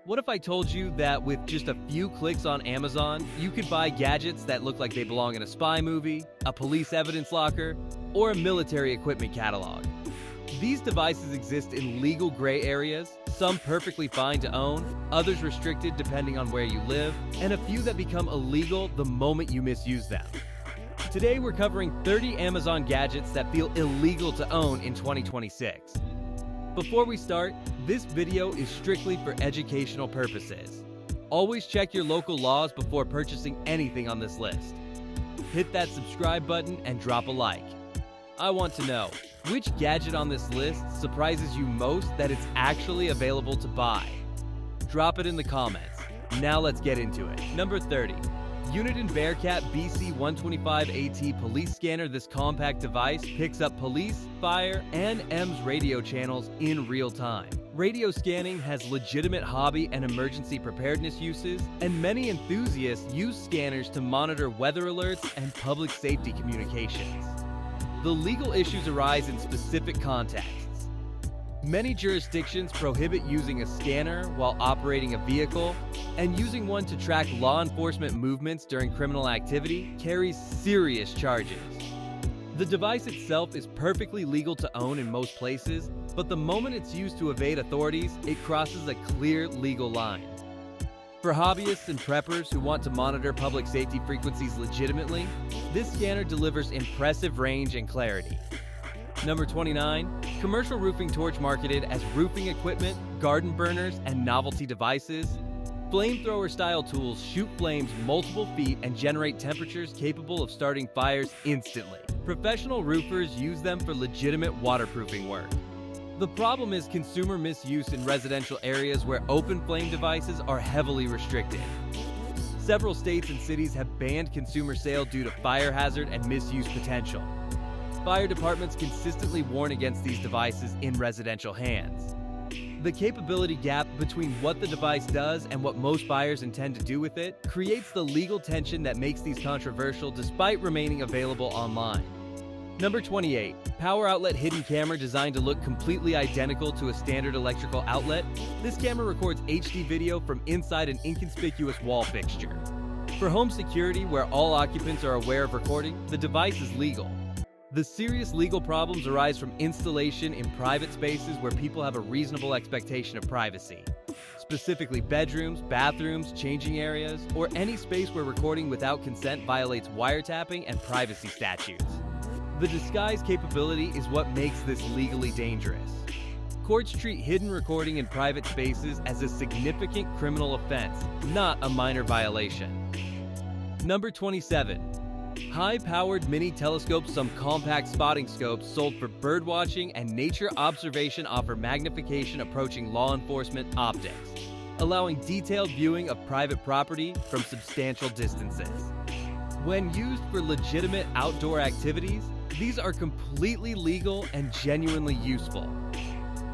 What if I told you that with just a few clicks on Amazon, you could buy gadgets that look like they belong in a spy movie, a police evidence locker, or a military equipment catalog? These devices exist in legal gray areas, some perfectly fine to own, others restricted depending on where you live, and a few that become illegal the moment you misuse them. Today we're covering 30 Amazon gadgets that feel illegal to own in 2026. Before we start, this video is strictly for educational purposes. Always check your local laws before purchasing anything on this list. Hit that subscribe button and drop a like. I want to know, which gadget on this list surprises you most that it's actually available to buy? Drop it in the comments. Now let's get into it. Number 30. Unit Bearcat BC125AT Police Scanner. This compact device picks up police, fire, and EMS radio channels in real time. Radio scanning has legitimate hobby and emergency preparedness uses, and many enthusiasts use scanners to monitor weather alerts and public safety communications. The legal issues arise in specific contexts. Many jurisdictions prohibit using a scanner while operating a vehicle, and using one to track law enforcement movements during criminal activity carries serious charges. The device itself is perfectly legal to own in most places, but the moment it's used to evade authorities, it crosses a clear legal line. For hobbyists and preppers who want to monitor public safety frequencies legitimately, this scanner delivers impressive range and clarity. Number 29. Commercial roofing torch. Marketed as roofing equipment, garden burners, and novelty devices, Flamethrower-style tools shoot flames multiple feet and generate temperatures capable of starting fires instantly. Professional roofers use them for legitimate waterproofing work. The problem is consumer misuse in residential areas where open flame devices are heavily restricted. Several states and cities have banned consumer sale due to fire hazard and misuse potential. Fire departments consistently warn against these devices in residential hands. The capability gap between what the device does and what most buyers intend to do with it creates the legal tension that makes these controversial despite remaining available online. Number 28. Power outlet hidden camera. Designed to look completely identical to a standard electrical outlet, this camera records HD video from inside an inconspicuous wall fixture. For home security, where all occupants are aware of recording, the device is legal. The serious legal problems arise from installation in private spaces where people have a reasonable expectation of privacy, specifically bedrooms, bathrooms, changing areas, or any space where recording without consent violates wiretapping and privacy statutes. The disguise capability is what makes this legally dangerous. Courts treat hidden recording in private spaces as a significant criminal offense, not a minor violation. Number 27. High-powered mini telescopes. Some compact spotting scopes sold for birdwatching and nature observation offer magnification approaching law enforcement optics, allowing detailed viewing of private property from substantial distances. When used for legitimate outdoor activities, these are completely legal and genuinely useful.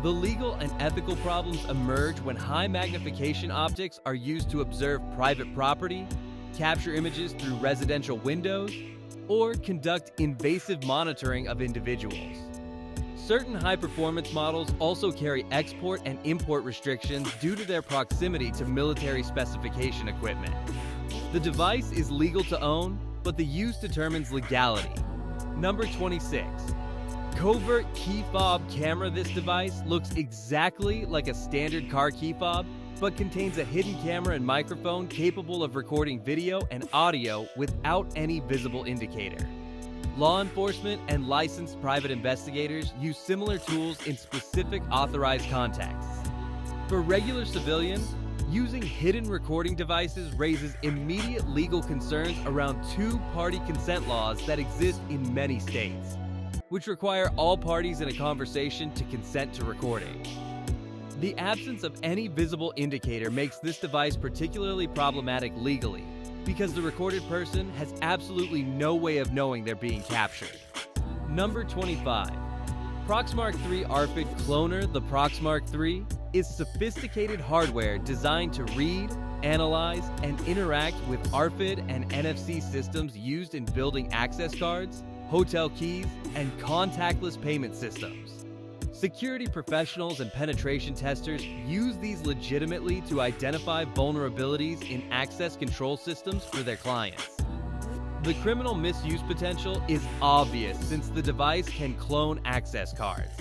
The legal and ethical problems emerge when high magnification optics are used to observe private property, capture images through residential windows, or conduct invasive monitoring of individuals. Certain high-performance models also carry export and import restrictions due to their proximity to military specification equipment. The device is legal to own, but the use determines legality. Number 26. Covert key fob camera. This device looks exactly like a standard car key fob, but contains a hidden camera and microphone capable of recording video and audio without any visible indicator. Law enforcement and licensed private investigators use similar tools in specific authorized contexts. For regular civilians, using hidden recording devices raises immediate legal concerns around two-party consent laws that exist in many states, which require all parties in a conversation to consent to recording. The absence of any visible indicator makes this device particularly problematic legally, because the recorded person has absolutely no way of knowing they're being captured. Number 25. Proxmark 3 RFID Cloner. The Proxmark 3 is sophisticated hardware designed to read, analyze, and interact with RFID and NFC systems used in building access cards, hotel keys, and contactless payment systems. Security professionals and penetration testers use these legitimately to identify vulnerabilities in access control systems for their clients. The criminal misuse potential is obvious since the device can clone access cards.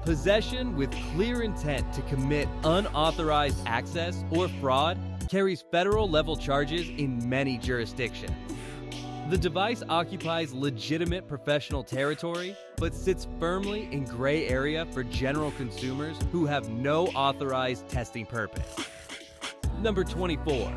Possession with clear intent to commit unauthorized access or fraud carries federal-level charges in many jurisdictions. The device occupies legitimate professional territory, but sits firmly in gray area for general consumers who have no authorized testing purpose. Number 24.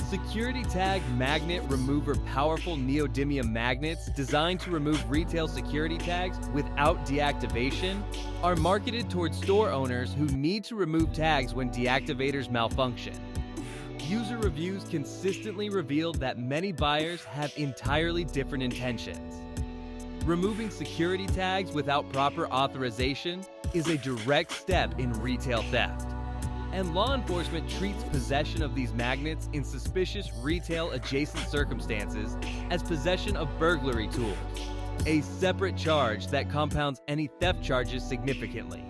Security Tag Magnet Remover Powerful Neodymium Magnets designed to remove retail security tags without deactivation are marketed towards store owners who need to remove tags when deactivators malfunction. User reviews consistently revealed that many buyers have entirely different intentions. Removing security tags without proper authorization is a direct step in retail theft. And law enforcement treats possession of these magnets in suspicious retail-adjacent circumstances as possession of burglary tools, a separate charge that compounds any theft charges significantly.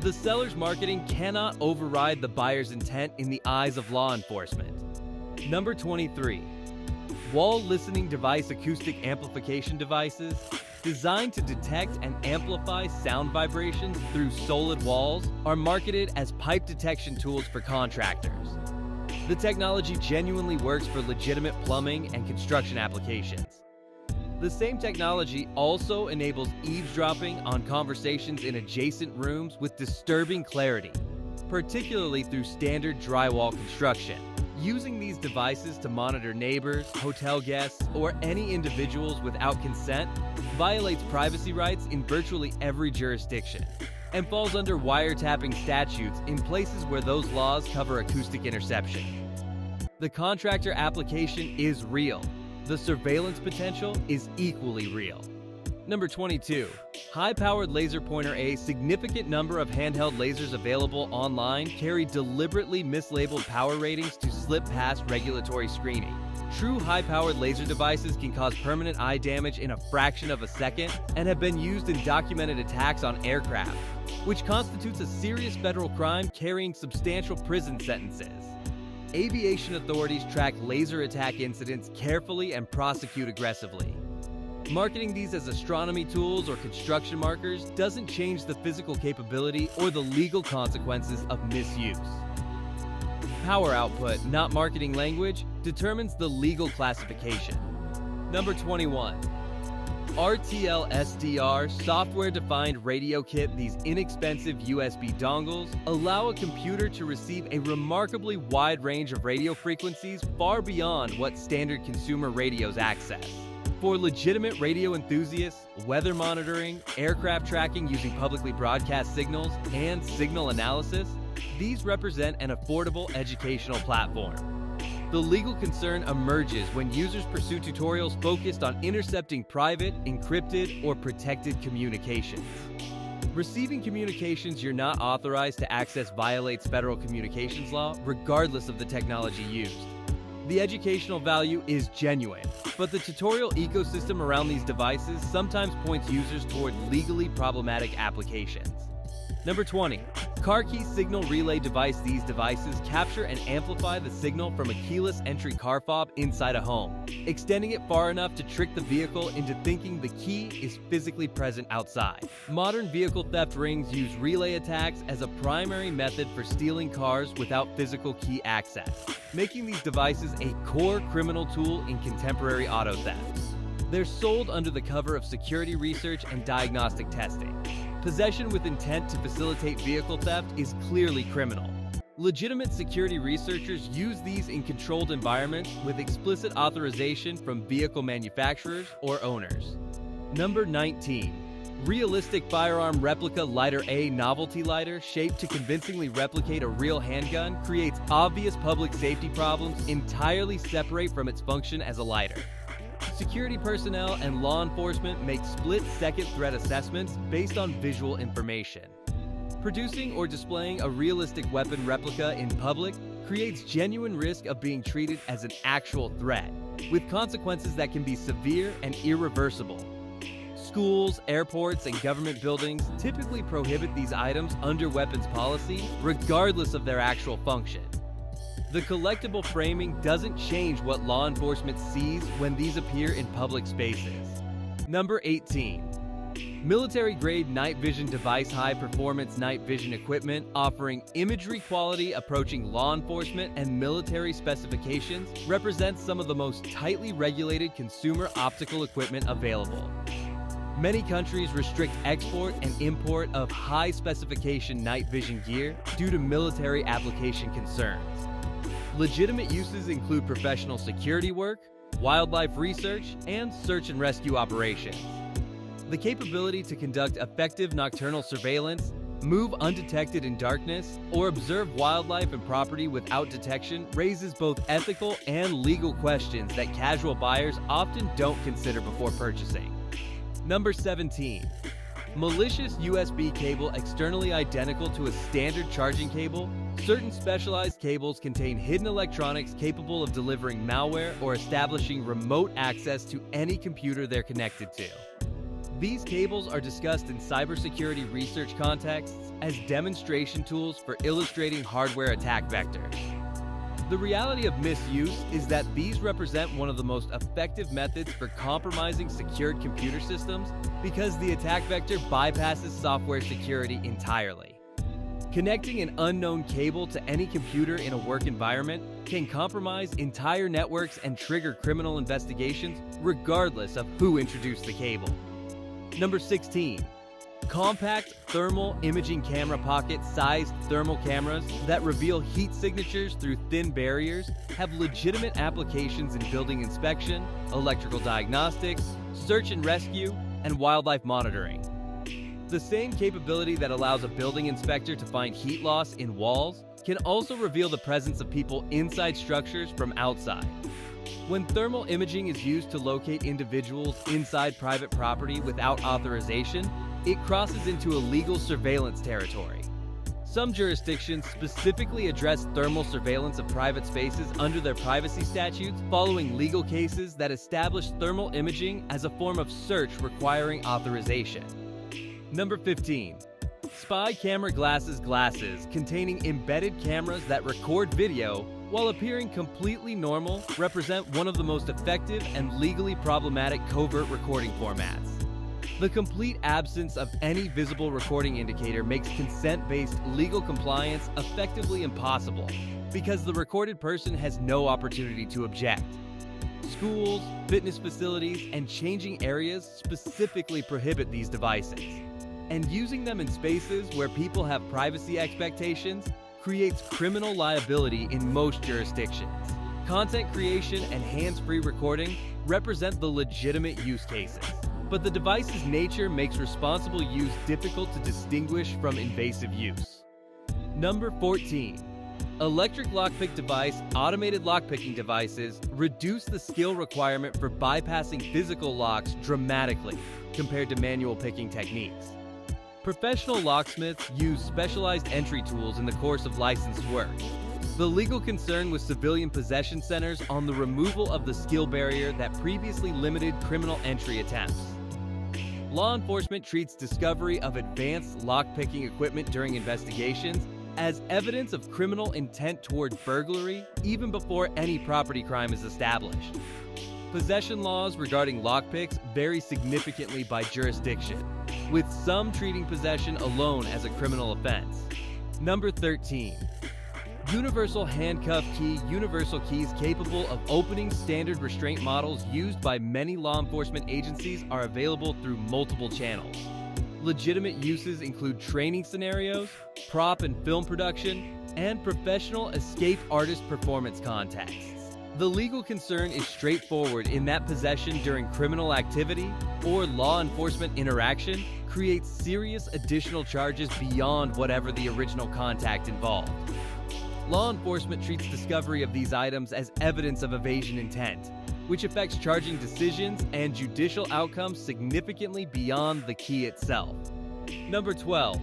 The seller's marketing cannot override the buyer's intent in the eyes of law enforcement. Number 23. Wall listening device acoustic amplification devices designed to detect and amplify sound vibrations through solid walls are marketed as pipe detection tools for contractors. The technology genuinely works for legitimate plumbing and construction applications. The same technology also enables eavesdropping on conversations in adjacent rooms with disturbing clarity, particularly through standard drywall construction. Using these devices to monitor neighbors, hotel guests, or any individuals without consent violates privacy rights in virtually every jurisdiction and falls under wiretapping statutes in places where those laws cover acoustic interception. The contractor application is real. The surveillance potential is equally real. Number 22. High-powered laser pointer. A significant number of handheld lasers available online carry deliberately mislabeled power ratings to slip past regulatory screening. True high-powered laser devices can cause permanent eye damage in a fraction of a second and have been used in documented attacks on aircraft, which constitutes a serious federal crime carrying substantial prison sentences. Aviation authorities track laser attack incidents carefully and prosecute aggressively. Marketing these as astronomy tools or construction markers doesn't change the physical capability or the legal consequences of misuse. Power output, not marketing language, determines the legal classification. Number 21. RTL-SDR software-defined radio kit. These inexpensive USB dongles allow a computer to receive a remarkably wide range of radio frequencies far beyond what standard consumer radios access. For legitimate radio enthusiasts, weather monitoring, aircraft tracking using publicly broadcast signals, and signal analysis, these represent an affordable educational platform. The legal concern emerges when users pursue tutorials focused on intercepting private, encrypted, or protected communications. Receiving communications you're not authorized to access violates federal communications law, regardless of the technology used. The educational value is genuine, but the tutorial ecosystem around these devices sometimes points users toward legally problematic applications. Number 20. Car key signal relay device. These devices capture and amplify the signal from a keyless entry car fob inside a home, extending it far enough to trick the vehicle into thinking the key is physically present outside. Modern vehicle theft rings use relay attacks as a primary method for stealing cars without physical key access, making these devices a core criminal tool in contemporary auto theft. They're sold under the cover of security research and diagnostic testing. Possession with intent to facilitate vehicle theft is clearly criminal. Legitimate security researchers use these in controlled environments with explicit authorization from vehicle manufacturers or owners. Number 19. Realistic firearm replica lighter. A novelty lighter shaped to convincingly replicate a real handgun creates obvious public safety problems entirely separate from its function as a lighter. Security personnel and law enforcement make split-second threat assessments based on visual information. Producing or displaying a realistic weapon replica in public creates genuine risk of being treated as an actual threat, with consequences that can be severe and irreversible. Schools, airports, and government buildings typically prohibit these items under weapons policy, regardless of their actual function. The collectible framing doesn't change what law enforcement sees when these appear in public spaces. Number 18. Military-grade night vision device. High-performance night vision equipment offering imagery quality approaching law enforcement and military specifications represents some of the most tightly regulated consumer optical equipment available. Many countries restrict export and import of high-specification night vision gear due to military application concerns. Legitimate uses include professional security work, wildlife research, and search and rescue operations. The capability to conduct effective nocturnal surveillance, move undetected in darkness, or observe wildlife and property without detection raises both ethical and legal questions that casual buyers often don't consider before purchasing. Number 17. Malicious USB cable externally identical to a standard charging cable. Certain specialized cables contain hidden electronics capable of delivering malware or establishing remote access to any computer they're connected to. These cables are discussed in cybersecurity research contexts as demonstration tools for illustrating hardware attack vectors. The reality of misuse is that these represent one of the most effective methods for compromising secured computer systems because the attack vector bypasses software security entirely. Connecting an unknown cable to any computer in a work environment can compromise entire networks and trigger criminal investigations regardless of who introduced the cable. Number 16. Compact thermal imaging camera. Pocket-sized thermal cameras that reveal heat signatures through thin barriers have legitimate applications in building inspection, electrical diagnostics, search and rescue, and wildlife monitoring. The same capability that allows a building inspector to find heat loss in walls can also reveal the presence of people inside structures from outside. When thermal imaging is used to locate individuals inside private property without authorization, it crosses into illegal surveillance territory. Some jurisdictions specifically address thermal surveillance of private spaces under their privacy statutes following legal cases that establish thermal imaging as a form of search requiring authorization. Number 15. Spy camera glasses. Glasses containing embedded cameras that record video while appearing completely normal represent one of the most effective and legally problematic covert recording formats. The complete absence of any visible recording indicator makes consent-based legal compliance effectively impossible because the recorded person has no opportunity to object. Schools, fitness facilities, and changing areas specifically prohibit these devices. And using them in spaces where people have privacy expectations creates criminal liability in most jurisdictions. Content creation and hands-free recording represent the legitimate use cases, but the device's nature makes responsible use difficult to distinguish from invasive use. Number 14. Electric lockpick device. Automated lockpicking devices reduce the skill requirement for bypassing physical locks dramatically compared to manual picking techniques. Professional locksmiths use specialized entry tools in the course of licensed work. The legal concern with civilian possession centers on the removal of the skill barrier that previously limited criminal entry attempts. Law enforcement treats discovery of advanced lockpicking equipment during investigations as evidence of criminal intent toward burglary even before any property crime is established. Possession laws regarding lockpicks vary significantly by jurisdiction, with some treating possession alone as a criminal offense. Number 13. Universal Handcuff Key. Universal keys capable of opening standard restraint models used by many law enforcement agencies are available through multiple channels. Legitimate uses include training scenarios, prop and film production, and professional escape artist performance contexts. The legal concern is straightforward in that possession during criminal activity or law enforcement interaction creates serious additional charges beyond whatever the original contact involved. Law enforcement treats discovery of these items as evidence of evasion intent, which affects charging decisions and judicial outcomes significantly beyond the key itself. Number 12.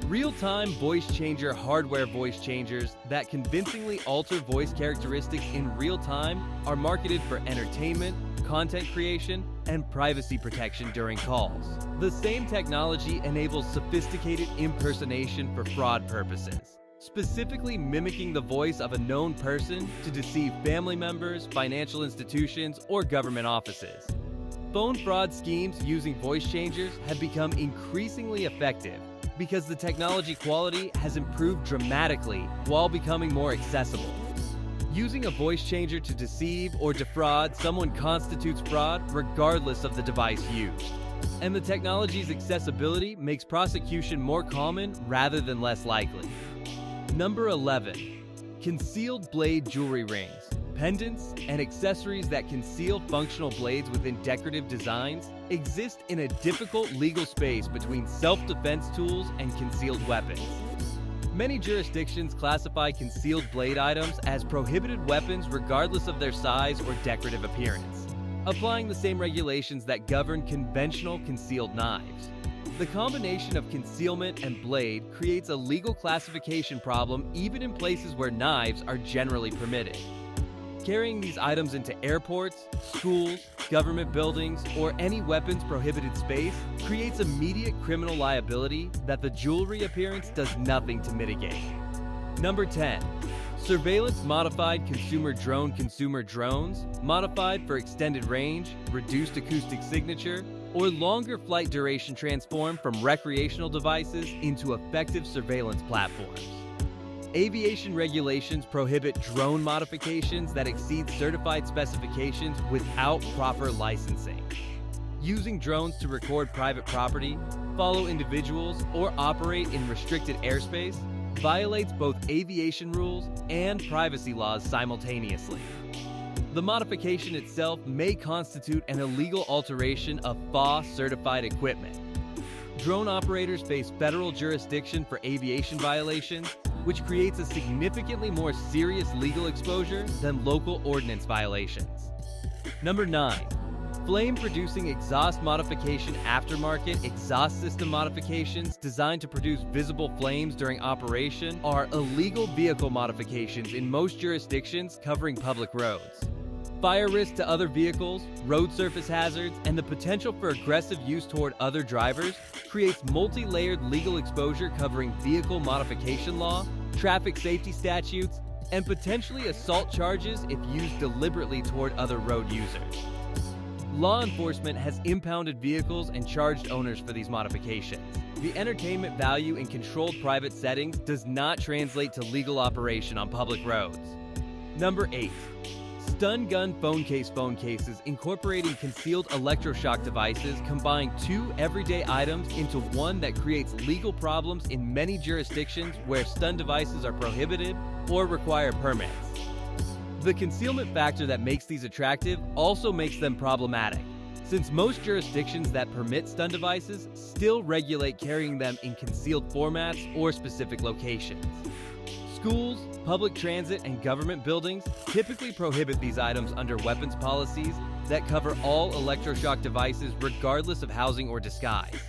Real-time voice changer. Hardware voice changers that convincingly alter voice characteristics in real time are marketed for entertainment, content creation and privacy protection during calls. The same technology enables sophisticated impersonation for fraud purposes, specifically mimicking the voice of a known person to deceive family members, financial institutions, or government offices. Phone fraud schemes using voice changers have become increasingly effective because the technology quality has improved dramatically while becoming more accessible. Using a voice changer to deceive or defraud someone constitutes fraud regardless of the device used. And the technology's accessibility makes prosecution more common rather than less likely. Number 11. Concealed blade jewelry rings. Pendants and accessories that conceal functional blades within decorative designs exist in a difficult legal space between self-defense tools and concealed weapons. Many jurisdictions classify concealed blade items as prohibited weapons regardless of their size or decorative appearance, applying the same regulations that govern conventional concealed knives. The combination of concealment and blade creates a legal classification problem even in places where knives are generally permitted. Carrying these items into airports, schools, government buildings, or any weapons prohibited space creates immediate criminal liability that the jewelry appearance does nothing to mitigate. Number 10. Surveillance modified consumer drones, modified for extended range, reduced acoustic signature, or longer flight duration transformed from recreational devices into effective surveillance platforms. Aviation regulations prohibit drone modifications that exceed certified specifications without proper licensing. Using drones to record private property, follow individuals, or operate in restricted airspace violates both aviation rules and privacy laws simultaneously. The modification itself may constitute an illegal alteration of FAA-certified equipment. Drone operators face federal jurisdiction for aviation violations, which creates a significantly more serious legal exposure than local ordinance violations. Number 9. Flame-producing exhaust modification aftermarket exhaust system modifications designed to produce visible flames during operation are illegal vehicle modifications in most jurisdictions covering public roads. Fire risk to other vehicles, road surface hazards, and the potential for aggressive use toward other drivers creates multi-layered legal exposure covering vehicle modification law, traffic safety statutes, and potentially assault charges if used deliberately toward other road users. Law enforcement has impounded vehicles and charged owners for these modifications. The entertainment value in controlled private settings does not translate to legal operation on public roads. Number 8. Stun gun phone cases incorporating concealed electroshock devices combine two everyday items into one that creates legal problems in many jurisdictions where stun devices are prohibited or require permits. The concealment factor that makes these attractive also makes them problematic, since most jurisdictions that permit stun devices still regulate carrying them in concealed formats or specific locations. Schools, public transit, and government buildings typically prohibit these items under weapons policies that cover all electroshock devices regardless of housing or disguise.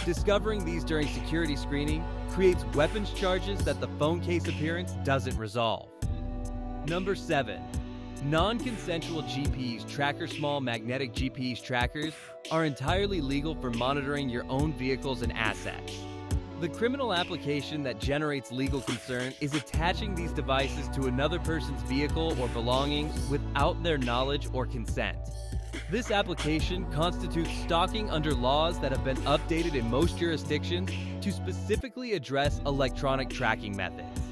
Discovering these during security screening creates weapons charges that the phone case appearance doesn't resolve. Number 7. Non-consensual GPS tracker small magnetic GPS trackers are entirely legal for monitoring your own vehicles and assets. The criminal application that generates legal concern is attaching these devices to another person's vehicle or belongings without their knowledge or consent. This application constitutes stalking under laws that have been updated in most jurisdictions to specifically address electronic tracking methods.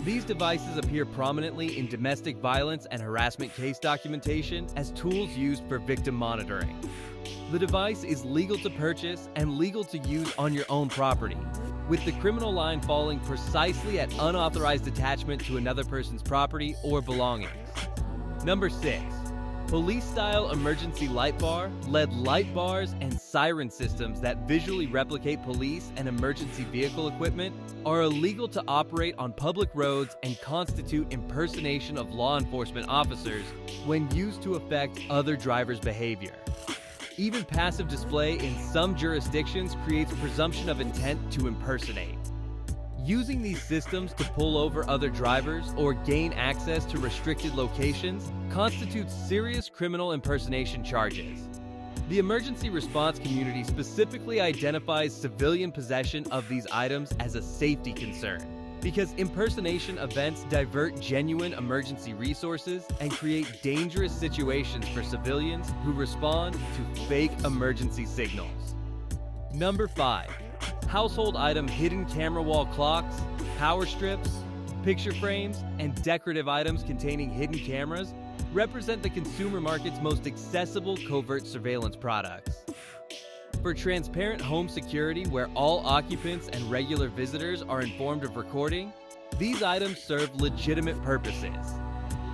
These devices appear prominently in domestic violence and harassment case documentation as tools used for victim monitoring. The device is legal to purchase and legal to use on your own property, with the criminal line falling precisely at unauthorized attachment to another person's property or belongings. Number 6. Police-style emergency light bar, LED light bars, and siren systems that visually replicate police and emergency vehicle equipment are illegal to operate on public roads and constitute impersonation of law enforcement officers when used to affect other drivers' behavior. Even passive display in some jurisdictions creates a presumption of intent to impersonate. Using these systems to pull over other drivers or gain access to restricted locations constitutes serious criminal impersonation charges. The emergency response community specifically identifies civilian possession of these items as a safety concern because impersonation events divert genuine emergency resources and create dangerous situations for civilians who respond to fake emergency signals. Number 5. Household item hidden camera wall clocks, power strips, picture frames, and decorative items containing hidden cameras represent the consumer market's most accessible covert surveillance products. For transparent home security where all occupants and regular visitors are informed of recording, these items serve legitimate purposes.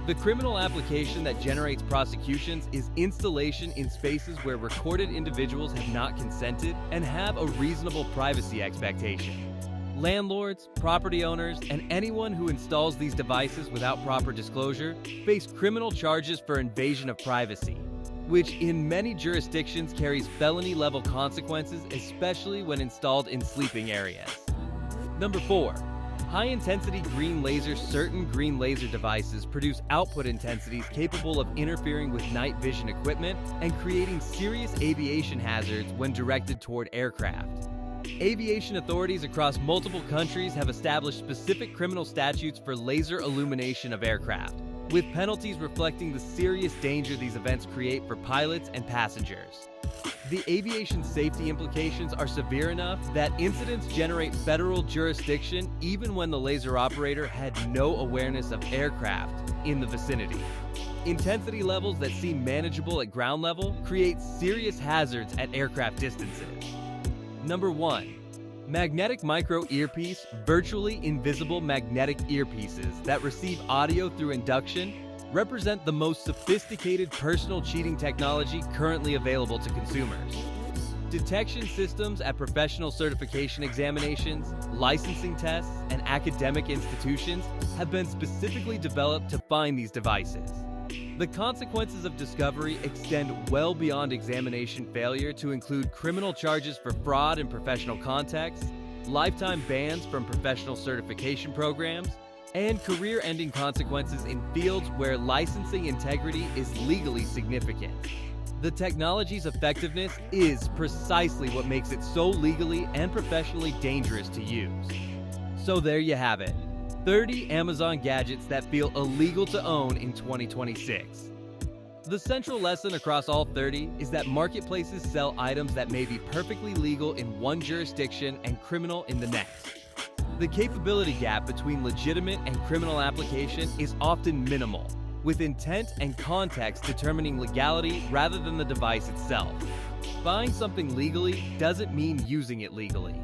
The criminal application that generates prosecutions is installation in spaces where recorded individuals have not consented and have a reasonable privacy expectation. Landlords, property owners, and anyone who installs these devices without proper disclosure face criminal charges for invasion of privacy, which in many jurisdictions carries felony-level consequences, especially when installed in sleeping areas. Number 4. High-intensity green laser. Certain green laser devices produce output intensities capable of interfering with night vision equipment and creating serious aviation hazards when directed toward aircraft. Aviation authorities across multiple countries have established specific criminal statutes for laser illumination of aircraft, with penalties reflecting the serious danger these events create for pilots and passengers. The aviation safety implications are severe enough that incidents generate federal jurisdiction even when the laser operator had no awareness of aircraft in the vicinity. Intensity levels that seem manageable at ground level create serious hazards at aircraft distances. Number 1. Magnetic micro earpiece. Virtually invisible magnetic earpieces that receive audio through induction represent the most sophisticated personal cheating technology currently available to consumers. Detection systems at professional certification examinations, licensing tests, and academic institutions have been specifically developed to find these devices. The consequences of discovery extend well beyond examination failure to include criminal charges for fraud in professional contexts, lifetime bans from professional certification programs, and career-ending consequences in fields where licensing integrity is legally significant. The technology's effectiveness is precisely what makes it so legally and professionally dangerous to use. So there you have it, 30 Amazon gadgets that feel illegal to own in 2026. The central lesson across all 30 is that marketplaces sell items that may be perfectly legal in one jurisdiction and criminal in the next. The capability gap between legitimate and criminal application is often minimal, with intent and context determining legality rather than the device itself. Buying something legally doesn't mean using it legally.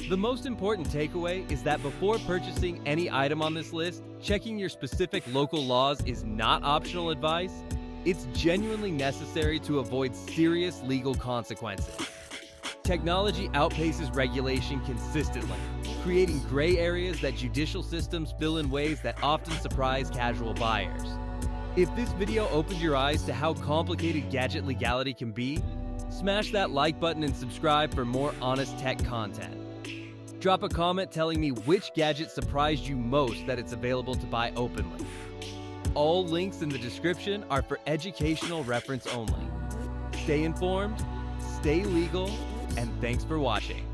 The most important takeaway is that before purchasing any item on this list, checking your specific local laws is not optional advice. It's genuinely necessary to avoid serious legal consequences. Technology outpaces regulation consistently, creating gray areas that judicial systems fill in ways that often surprise casual buyers. If this video opened your eyes to how complicated gadget legality can be, smash that like button and subscribe for more honest tech content. Drop a comment telling me which gadget surprised you most that it's available to buy openly. All links in the description are for educational reference only. Stay informed, stay legal, and thanks for watching.